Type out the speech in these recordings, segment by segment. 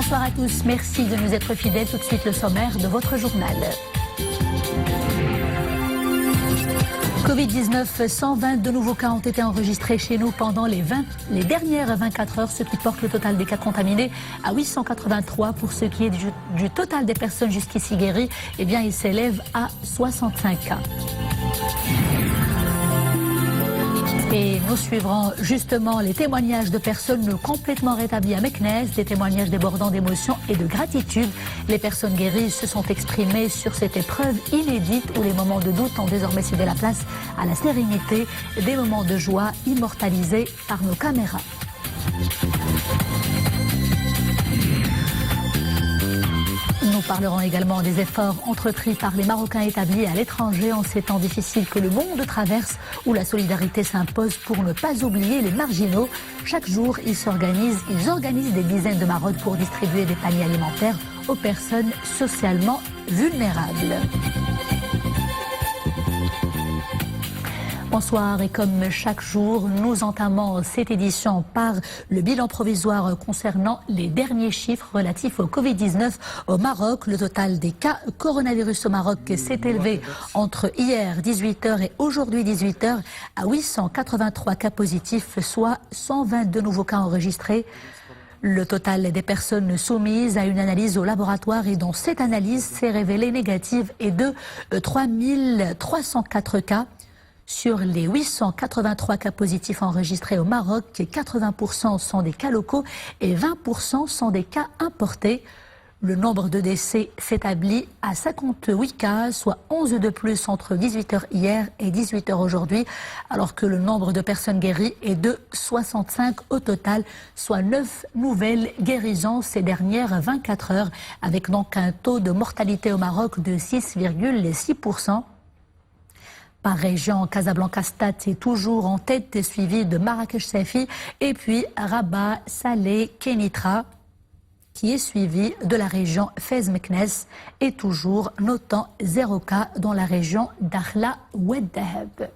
Bonsoir à tous, merci de nous être fidèles. Tout de suite le sommaire de votre journal. Covid-19, 122 nouveaux cas ont été enregistrés chez nous pendant les dernières 24 heures, ce qui porte le total des cas contaminés à 883. Pour ce qui est du total des personnes jusqu'ici guéries, eh bien, il s'élève à 65 cas. Et nous suivrons justement les témoignages de personnes complètement rétablies à Meknès, des témoignages débordant d'émotion et de gratitude. Les personnes guéries se sont exprimées sur cette épreuve inédite où les moments de doute ont désormais cédé la place à la sérénité, des moments de joie immortalisés par nos caméras. Nous parlerons également des efforts entrepris par les Marocains établis à l'étranger en ces temps difficiles que le monde traverse, où la solidarité s'impose pour ne pas oublier les marginaux. Chaque jour, ils organisent des dizaines de maraudes pour distribuer des paniers alimentaires aux personnes socialement vulnérables. Bonsoir, et comme chaque jour, nous entamons cette édition par le bilan provisoire concernant les derniers chiffres relatifs au Covid-19 au Maroc. Le total des cas coronavirus au Maroc s'est élevé entre hier 18h et aujourd'hui 18h à 883 cas positifs, soit 122 nouveaux cas enregistrés. Le total des personnes soumises à une analyse au laboratoire et dont cette analyse s'est révélée négative est de 3304 cas. Sur les 883 cas positifs enregistrés au Maroc, 80% sont des cas locaux et 20% sont des cas importés. Le nombre de décès s'établit à 58 cas, soit 11 de plus entre 18h hier et 18h aujourd'hui, alors que le nombre de personnes guéries est de 65 au total, soit 9 nouvelles guérisons ces dernières 24 heures, avec donc un taux de mortalité au Maroc de 6,6%. Par région, Casablanca-Stade est toujours en tête, suivi de Marrakech-Safi et puis Rabat, Salé, Kenitra, qui est suivi de la région Fès-Meknès et toujours notant 0 cas dans la région d'Akhla-Oued-Dahab.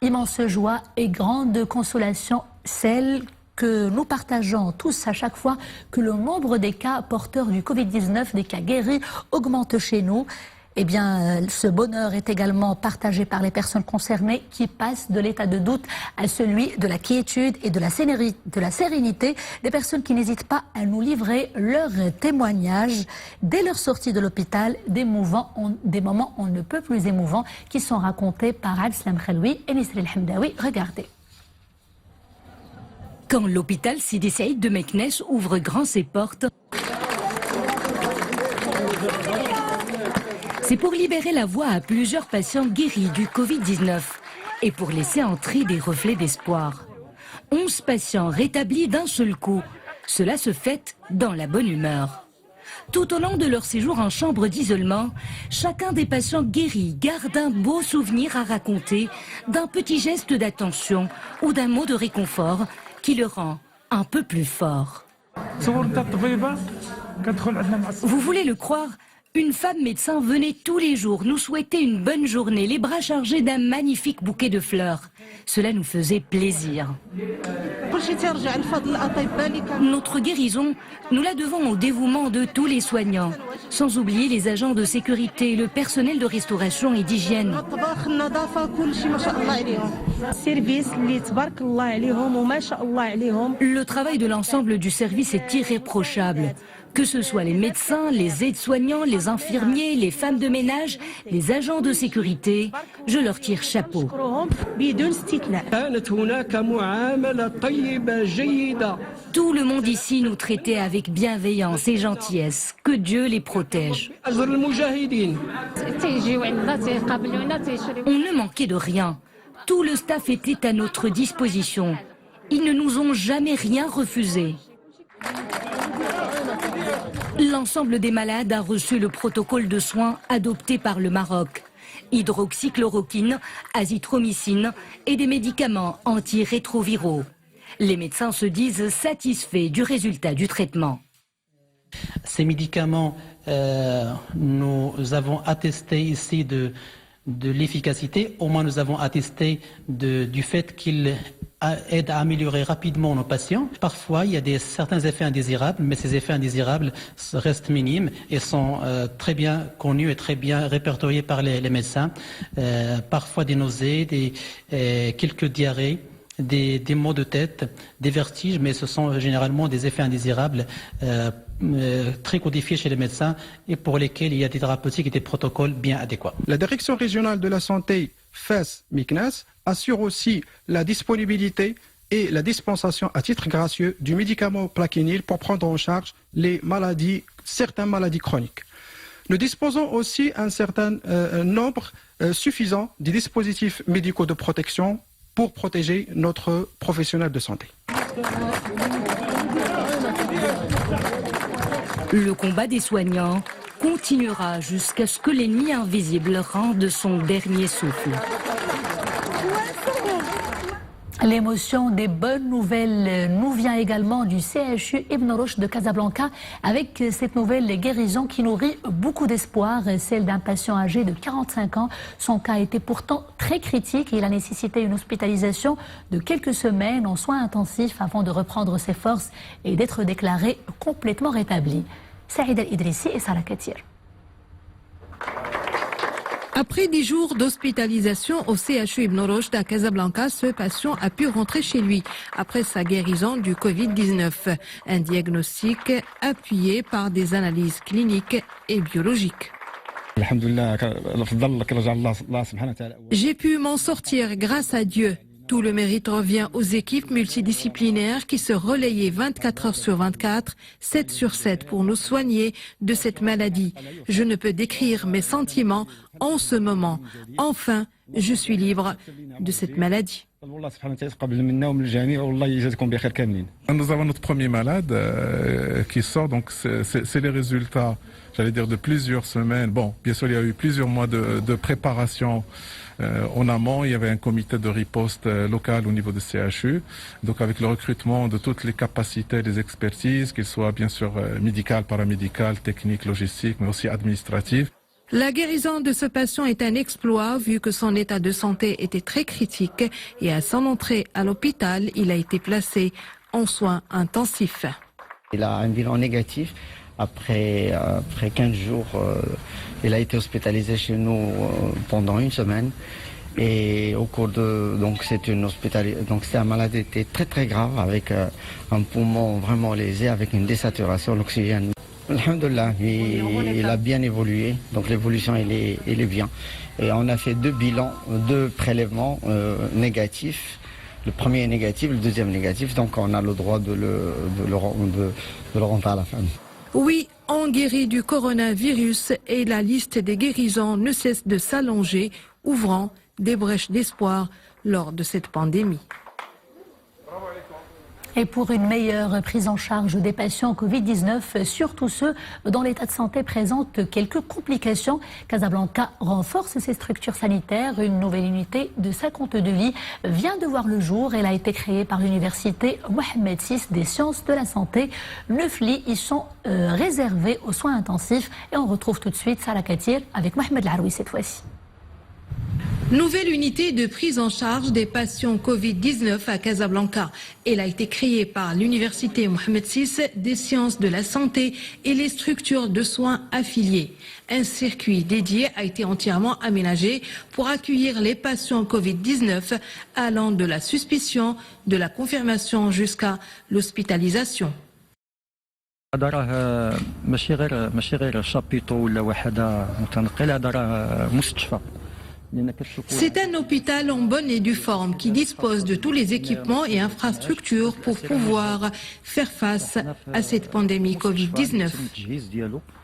Immense joie et grande consolation, celle que nous partageons tous à chaque fois que le nombre des cas porteurs du Covid-19, des cas guéris, augmente chez nous. Eh bien, ce bonheur est également partagé par les personnes concernées qui passent de l'état de doute à celui de la quiétude et de la sérénité. Des personnes qui n'hésitent pas à nous livrer leurs témoignages dès leur sortie de l'hôpital, des moments on ne peut plus émouvants qui sont racontés par Al-Slam Khalwi et Nisri El-Hamdawi. Regardez. Quand l'hôpital Sidi Saïd de Meknès ouvre grand ses portes, c'est pour libérer la voie à plusieurs patients guéris du Covid-19 et pour laisser entrer des reflets d'espoir. 11 patients rétablis d'un seul coup. Cela se fait dans la bonne humeur. Tout au long de leur séjour en chambre d'isolement, chacun des patients guéris garde un beau souvenir à raconter d'un petit geste d'attention ou d'un mot de réconfort qui le rend un peu plus fort. Vous voulez le croire ? Une femme médecin venait tous les jours nous souhaiter une bonne journée, les bras chargés d'un magnifique bouquet de fleurs. Cela nous faisait plaisir. Notre guérison, nous la devons au dévouement de tous les soignants, sans oublier les agents de sécurité, le personnel de restauration et d'hygiène. Le travail de l'ensemble du service est irréprochable. Que ce soit les médecins, les aides-soignants, les infirmiers, les femmes de ménage, les agents de sécurité, je leur tire chapeau. Tout le monde ici nous traitait avec bienveillance et gentillesse. Que Dieu les protège. On ne manquait de rien. Tout le staff était à notre disposition. Ils ne nous ont jamais rien refusé. L'ensemble des malades a reçu le protocole de soins adopté par le Maroc. Hydroxychloroquine, azithromycine et des médicaments antirétroviraux. Les médecins se disent satisfaits du résultat du traitement. Ces médicaments, nous avons attesté ici de l'efficacité, au moins nous avons attesté du fait qu'il aide à améliorer rapidement nos patients. Parfois, il y a certains effets indésirables, mais ces effets indésirables restent minimes et sont très bien connus et très bien répertoriés par les médecins. Parfois des nausées, quelques diarrhées, des maux de tête, des vertiges, mais ce sont généralement des effets indésirables très codifiés chez les médecins et pour lesquels il y a des thérapeutiques et des protocoles bien adéquats. La Direction régionale de la santé FES-MICNES assure aussi la disponibilité et la dispensation à titre gracieux du médicament Plaquenil pour prendre en charge certaines maladies chroniques. Nous disposons aussi un certain nombre suffisant de dispositifs médicaux de protection pour protéger notre professionnel de santé. Le combat des soignants continuera jusqu'à ce que l'ennemi invisible rende son dernier souffle. L'émotion des bonnes nouvelles nous vient également du CHU Ibn Rushd de Casablanca avec cette nouvelle guérison qui nourrit beaucoup d'espoir, celle d'un patient âgé de 45 ans. Son cas était pourtant très critique et il a nécessité une hospitalisation de quelques semaines en soins intensifs avant de reprendre ses forces et d'être déclaré complètement rétabli. Saïd Al-Idrissi et Sarah Katir. Après 10 jours d'hospitalisation au CHU Ibn Rushd à Casablanca, ce patient a pu rentrer chez lui après sa guérison du Covid-19. Un diagnostic appuyé par des analyses cliniques et biologiques. J'ai pu m'en sortir grâce à Dieu. Tout le mérite revient aux équipes multidisciplinaires qui se relayaient 24 heures sur 24, 7 sur 7 pour nous soigner de cette maladie. Je ne peux décrire mes sentiments en ce moment. Enfin, je suis libre de cette maladie. Nous avons notre premier malade qui sort, donc c'est les résultats, j'allais dire, de plusieurs semaines. Bon, bien sûr, il y a eu plusieurs mois de préparation en amont. Il y avait un comité de riposte local au niveau du CHU, donc avec le recrutement de toutes les capacités des expertises, qu'elles soient bien sûr médicales, paramédicales, techniques, logistiques, mais aussi administratives. La guérison de ce patient est un exploit vu que son état de santé était très critique et à son entrée à l'hôpital, il a été placé en soins intensifs. Il a un bilan négatif. Après 15 jours, il a été hospitalisé chez nous pendant une semaine. Et au cours de c'est un malade était très très grave avec un poumon vraiment lésé, avec une désaturation, l'oxygène. Alhamdulillah, il a bien évolué, donc l'évolution elle est bien. Et on a fait 2 bilans, 2 prélèvements négatifs. Le premier est négatif, le deuxième négatif, donc on a le droit de le rentrer à la fin. Oui, on guérit du coronavirus et la liste des guérisons ne cesse de s'allonger, ouvrant des brèches d'espoir lors de cette pandémie. Et pour une meilleure prise en charge des patients Covid-19, surtout ceux dont l'état de santé présente quelques complications, Casablanca renforce ses structures sanitaires. Une nouvelle unité de 52 lits vient de voir le jour. Elle a été créée par l'université Mohamed VI des sciences de la santé. 9 lits y sont réservés aux soins intensifs. Et on retrouve tout de suite Sarah Katir avec Mohamed Laroui cette fois-ci. Nouvelle unité de prise en charge des patients Covid-19 à Casablanca. Elle a été créée par l'université Mohamed VI des sciences de la santé et les structures de soins affiliées. Un circuit dédié a été entièrement aménagé pour accueillir les patients Covid-19 allant de la suspicion, de la confirmation jusqu'à l'hospitalisation. C'est un hôpital en bonne et due forme qui dispose de tous les équipements et infrastructures pour pouvoir faire face à cette pandémie Covid-19.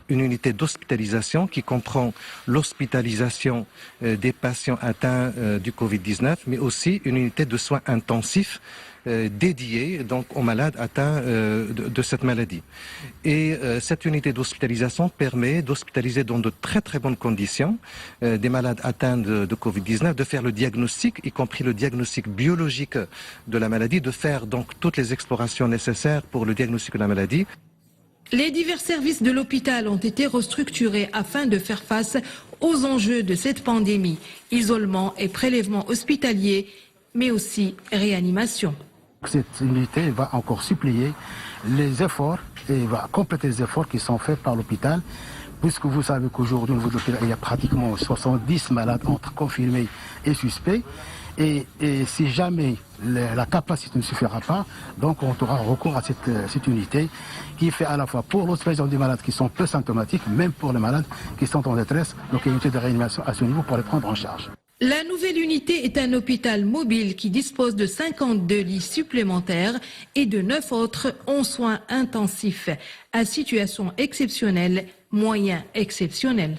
Une unité d'hospitalisation qui comprend l'hospitalisation des patients atteints du Covid-19, mais aussi une unité de soins intensifs dédiée donc aux malades atteints de cette maladie. Et cette unité d'hospitalisation permet d'hospitaliser dans de très très bonnes conditions des malades atteints de Covid-19, de faire le diagnostic, y compris le diagnostic biologique de la maladie, de faire donc toutes les explorations nécessaires pour le diagnostic de la maladie. Les divers services de l'hôpital ont été restructurés afin de faire face aux enjeux de cette pandémie, isolement et prélèvement hospitalier, mais aussi réanimation. Cette unité va encore supplier les efforts et va compléter les efforts qui sont faits par l'hôpital, puisque vous savez qu'aujourd'hui au niveau de l'hôpital, il y a pratiquement 70 malades entre confirmés et suspects. Et si jamais la capacité ne suffira pas, donc on aura recours à cette unité qui fait à la fois pour l'hospitalisation des malades qui sont peu symptomatiques, même pour les malades qui sont en détresse. Donc il y a une unité de réanimation à ce niveau pour les prendre en charge. La nouvelle unité est un hôpital mobile qui dispose de 52 lits supplémentaires et de 9 autres en soins intensifs, à situation exceptionnelle, moyens exceptionnels.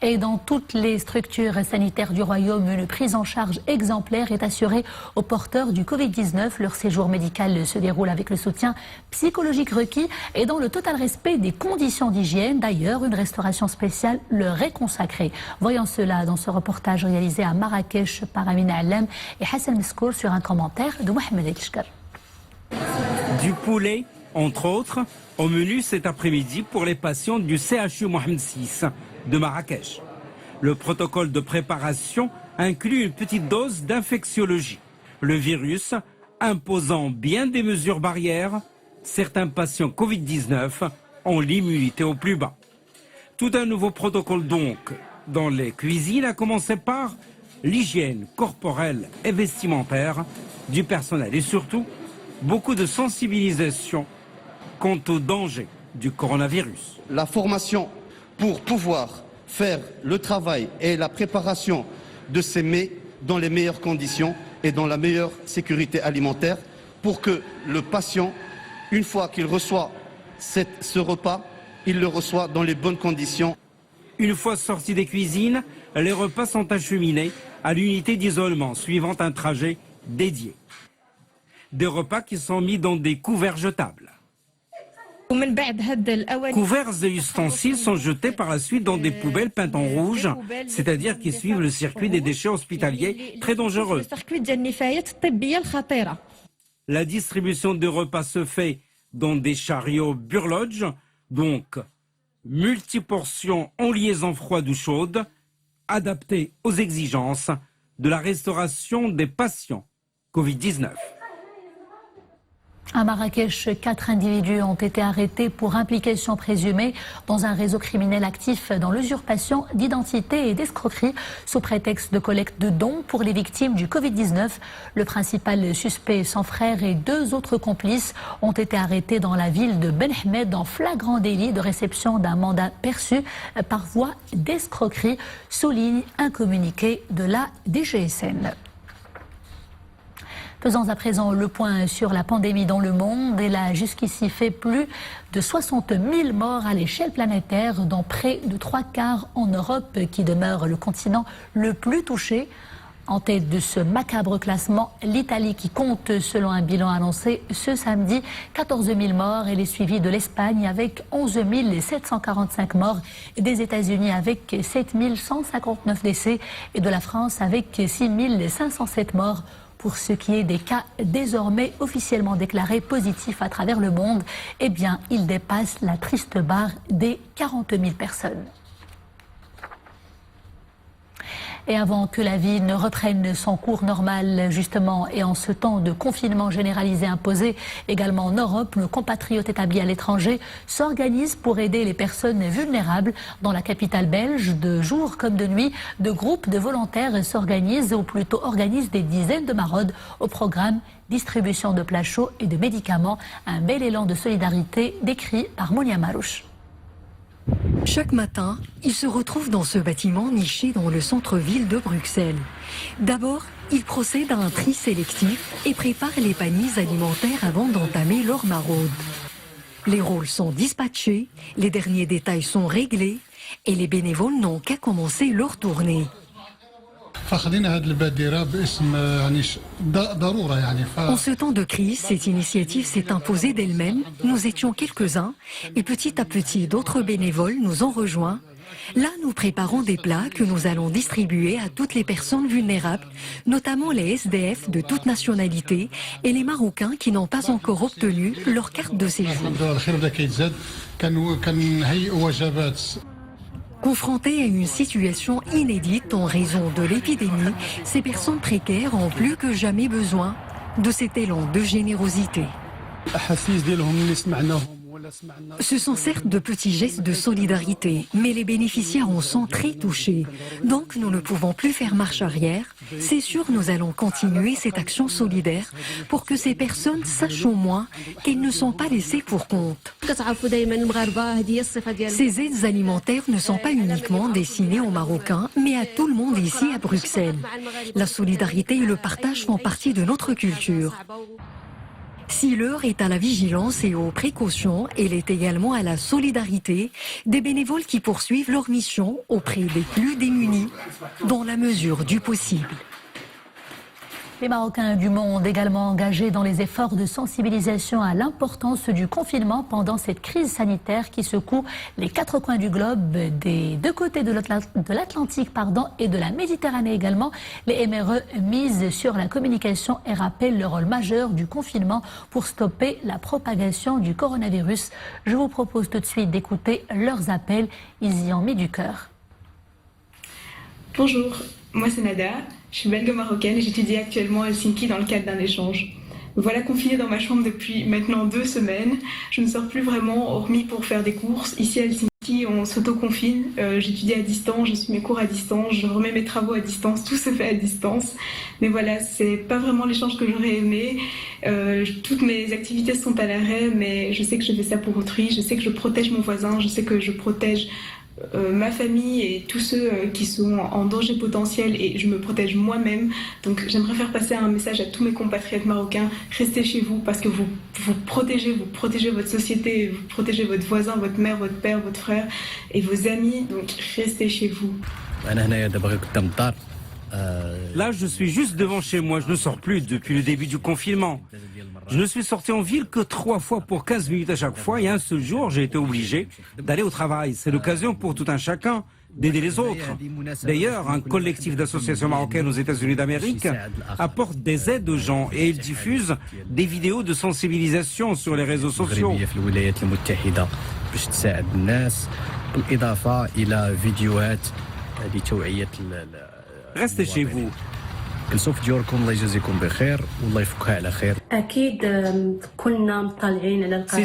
Et dans toutes les structures sanitaires du Royaume, une prise en charge exemplaire est assurée aux porteurs du Covid-19. Leur séjour médical se déroule avec le soutien psychologique requis et dans le total respect des conditions d'hygiène. D'ailleurs, une restauration spéciale leur est consacrée. Voyons cela dans ce reportage réalisé à Marrakech par Amina Allem et Hassan Meskour sur un commentaire de Mohamed El-Shkar. Du poulet, entre autres, au menu cet après-midi pour les patients du CHU Mohamed VI de Marrakech. Le protocole de préparation inclut une petite dose d'infectiologie. Le virus imposant bien des mesures barrières, certains patients Covid-19 ont l'immunité au plus bas. Tout un nouveau protocole donc dans les cuisines, à commencer par l'hygiène corporelle et vestimentaire du personnel et surtout beaucoup de sensibilisation quant au danger du coronavirus. La formation pour pouvoir faire le travail et la préparation de ces mets dans les meilleures conditions et dans la meilleure sécurité alimentaire pour que le patient, une fois qu'il reçoit ce repas, il le reçoit dans les bonnes conditions. Une fois sortis des cuisines, les repas sont acheminés à l'unité d'isolement suivant un trajet dédié. Des repas qui sont mis dans des couverts jetables. Couverts et ustensiles sont jetés par la suite dans des poubelles peintes en rouge, c'est-à-dire qui suivent le circuit des déchets hospitaliers très dangereux. La distribution de repas se fait dans des chariots burloge, donc multiportions en liaison froide ou chaude, adaptées aux exigences de la restauration des patients Covid-19. À Marrakech, 4 individus ont été arrêtés pour implication présumée dans un réseau criminel actif dans l'usurpation d'identité et d'escroquerie sous prétexte de collecte de dons pour les victimes du Covid-19. Le principal suspect, son frère et 2 autres complices ont été arrêtés dans la ville de Ben Ahmed en flagrant délit de réception d'un mandat perçu par voie d'escroquerie, souligne un communiqué de la DGSN. Faisons à présent le point sur la pandémie dans le monde. Elle a jusqu'ici fait plus de 60 000 morts à l'échelle planétaire, dont près de 3/4 en Europe, qui demeure le continent le plus touché. En tête de ce macabre classement, l'Italie qui compte, selon un bilan annoncé ce samedi, 14 000 morts. Elle est suivie de l'Espagne avec 11 745 morts, des États-Unis avec 7 159 décès et de la France avec 6 507 morts. Pour ce qui est des cas désormais officiellement déclarés positifs à travers le monde, eh bien, il dépasse la triste barre des 40 000 personnes. Et avant que la vie ne reprenne son cours normal, justement, et en ce temps de confinement généralisé imposé également en Europe, nos compatriotes établis à l'étranger s'organisent pour aider les personnes vulnérables. Dans la capitale belge, de jour comme de nuit, de groupes de volontaires s'organisent, ou plutôt organisent des dizaines de maraudes au programme distribution de plats chauds et de médicaments. Un bel élan de solidarité décrit par Monia Marouche. Chaque matin, ils se retrouvent dans ce bâtiment niché dans le centre-ville de Bruxelles. D'abord, ils procèdent à un tri sélectif et préparent les paniers alimentaires avant d'entamer leur maraude. Les rôles sont dispatchés, les derniers détails sont réglés et les bénévoles n'ont qu'à commencer leur tournée. En ce temps de crise, cette initiative s'est imposée d'elle-même. Nous étions quelques-uns et petit à petit, d'autres bénévoles nous ont rejoints. Là, nous préparons des plats que nous allons distribuer à toutes les personnes vulnérables, notamment les SDF de toute nationalité et les Marocains qui n'ont pas encore obtenu leur carte de séjour. Confrontés à une situation inédite en raison de l'épidémie, ces personnes précaires ont plus que jamais besoin de cet élan de générosité. Ce sont certes de petits gestes de solidarité, mais les bénéficiaires en sont très touchés. Donc nous ne pouvons plus faire marche arrière. C'est sûr, nous allons continuer cette action solidaire pour que ces personnes sachent au moins qu'elles ne sont pas laissées pour compte. Ces aides alimentaires ne sont pas uniquement destinées aux Marocains, mais à tout le monde ici à Bruxelles. La solidarité et le partage font partie de notre culture. Si l'heure est à la vigilance et aux précautions, elle est également à la solidarité des bénévoles qui poursuivent leur mission auprès des plus démunis, dans la mesure du possible. Les Marocains du monde également engagés dans les efforts de sensibilisation à l'importance du confinement pendant cette crise sanitaire qui secoue les quatre coins du globe, des deux côtés de l'Atlantique et de la Méditerranée également. Les MRE misent sur la communication et rappellent le rôle majeur du confinement pour stopper la propagation du coronavirus. Je vous propose tout de suite d'écouter leurs appels. Ils y ont mis du cœur. Bonjour, moi c'est Nada. Je suis belgo-marocaine et j'étudie actuellement à Helsinki dans le cadre d'un échange. Me voilà confinée dans ma chambre depuis maintenant 2 semaines. Je ne sors plus vraiment, hormis pour faire des courses. Ici à Helsinki, on s'auto-confine. J'étudie à distance, je suis mes cours à distance, je remets mes travaux à distance, tout se fait à distance. Mais voilà, c'est pas vraiment l'échange que j'aurais aimé. Toutes mes activités sont à l'arrêt, mais je sais que je fais ça pour autrui. Je sais que je protège mon voisin, je sais que je protège ma famille et tous ceux qui sont en danger potentiel et je me protège moi-même. Donc j'aimerais faire passer un message à tous mes compatriotes marocains. Restez chez vous parce que vous protégez votre société, vous protégez votre voisin, votre mère, votre père, votre frère et vos amis. Donc restez chez vous. Là, je suis juste devant chez moi. Je ne sors plus depuis le début du confinement. Je ne suis sorti en ville que 3 fois pour 15 minutes à chaque fois et un seul jour, j'ai été obligé d'aller au travail. C'est l'occasion pour tout un chacun d'aider les autres. D'ailleurs, un collectif d'associations marocaines aux États-Unis d'Amérique apporte des aides aux gens et il diffuse des vidéos de sensibilisation sur les réseaux sociaux. Restez chez vous. C'est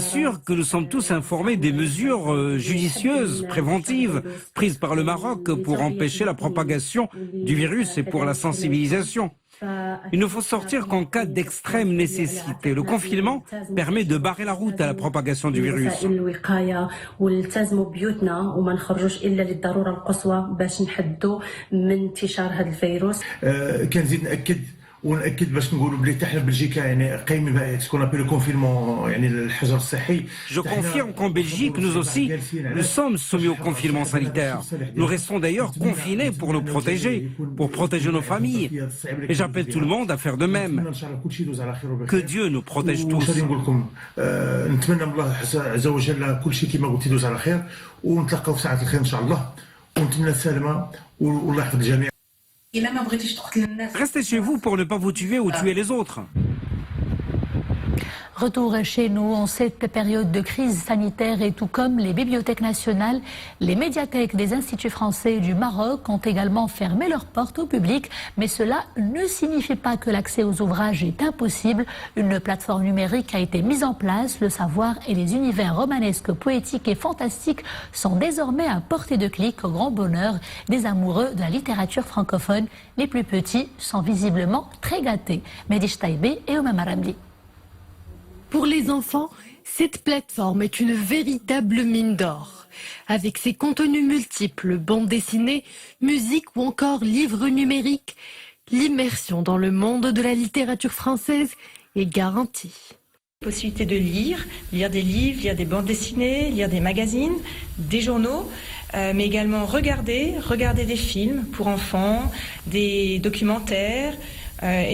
sûr que nous sommes tous informés des mesures judicieuses, préventives, prises par le Maroc pour empêcher la propagation du virus et pour la sensibilisation. Il ne faut sortir qu'en cas d'extrême nécessité. Le confinement permet de barrer la route à la propagation du virus. ونأكد باش نقولوا بلي حنا بلجيكا يعني قايمين سكون ابي لو كونفينمون يعني الحجر الصحي. Je confirme qu'en Belgique, nous aussi, nous sommes soumis au confinement sanitaire. Nous restons d'ailleurs confinés pour nous protéger, pour protéger nos familles. Et j'appelle tout le monde à faire de même. Que Dieu nous protège tous. نتمنى من الله عز وجل كل شيء كما قلت يدوز على خير ونتلاقاو في ساعة الخير إن شاء الله ونتمنى السلامة والله يحفظ الجميع. Restez chez vous pour ne pas vous tuer ou tuer les autres. Retour chez nous en cette période de crise sanitaire et tout comme les bibliothèques nationales, les médiathèques des instituts français du Maroc ont également fermé leurs portes au public. Mais cela ne signifie pas que l'accès aux ouvrages est impossible. Une plateforme numérique a été mise en place. Le savoir et les univers romanesques, poétiques et fantastiques sont désormais à portée de clic au grand bonheur des amoureux de la littérature francophone. Les plus petits sont visiblement très gâtés. Medish Taïbé et Oumama Ramdi. Pour les enfants, cette plateforme est une véritable mine d'or. Avec ses contenus multiples, bandes dessinées, musique ou encore livres numériques, l'immersion dans le monde de la littérature française est garantie. Possibilité de lire des livres, lire des bandes dessinées, lire des magazines, des journaux, mais également regarder des films pour enfants, des documentaires,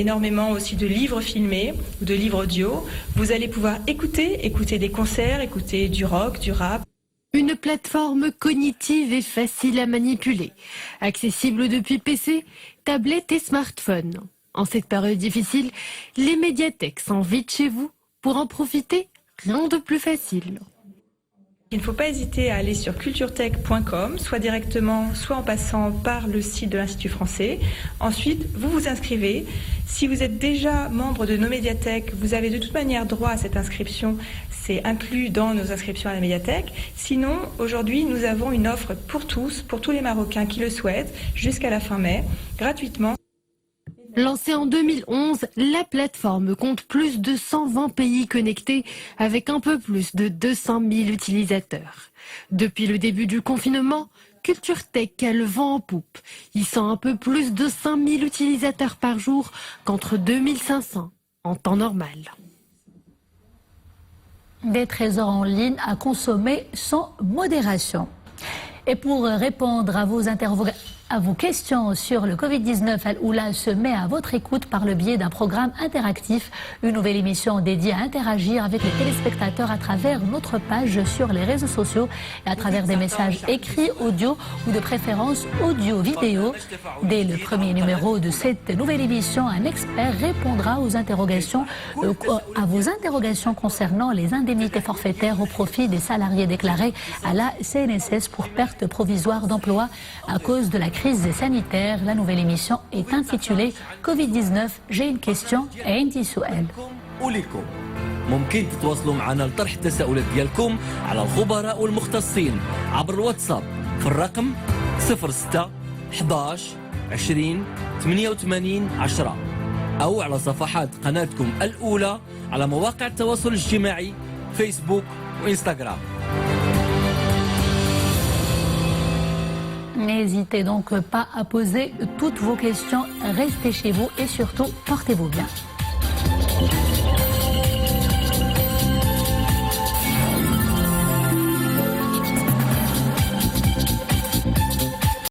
énormément aussi de livres filmés ou de livres audio. Vous allez pouvoir écouter des concerts, écouter du rock, du rap. Une plateforme cognitive et facile à manipuler, accessible depuis PC, tablette et smartphone. En cette période difficile, les médiathèques sont vite chez vous. Pour en profiter, rien de plus facile. Il ne faut pas hésiter à aller sur culturetech.com, soit directement, soit en passant par le site de l'Institut français. Ensuite, vous vous inscrivez. Si vous êtes déjà membre de nos médiathèques, vous avez de toute manière droit à cette inscription. C'est inclus dans nos inscriptions à la médiathèque. Sinon, aujourd'hui, nous avons une offre pour tous les Marocains qui le souhaitent, jusqu'à la fin mai, gratuitement. Lancée en 2011, la plateforme compte plus de 120 pays connectés avec un peu plus de 200 000 utilisateurs. Depuis le début du confinement, CultureTech a le vent en poupe. Ils sont un peu plus de 5 000 utilisateurs par jour contre 2500 en temps normal. Des trésors en ligne à consommer sans modération. Et pour répondre à vos questions sur le Covid-19, Al-Oula se met à votre écoute par le biais d'un programme interactif, une nouvelle émission dédiée à interagir avec les téléspectateurs à travers notre page sur les réseaux sociaux et à travers des messages écrits, audio ou de préférence audio-vidéo. Dès le premier numéro de cette nouvelle émission, un expert répondra à vos interrogations concernant les indemnités forfaitaires au profit des salariés déclarés à la CNSS pour perte provisoire d'emploi à cause de la crise sanitaire. La nouvelle émission est intitulée Covid-19, j'ai une question et عندي سؤال. ممكن تتواصلوا معنا لطرح التساؤلات ديالكم على الخبراء والمختصين عبر الواتساب في الرقم 06 11 20 88 10 أو على صفحات قناتكم الأولى على مواقع التواصل الاجتماعي فيسبوك وإنستغرام. N'hésitez donc pas à poser toutes vos questions, restez chez vous et surtout portez-vous bien.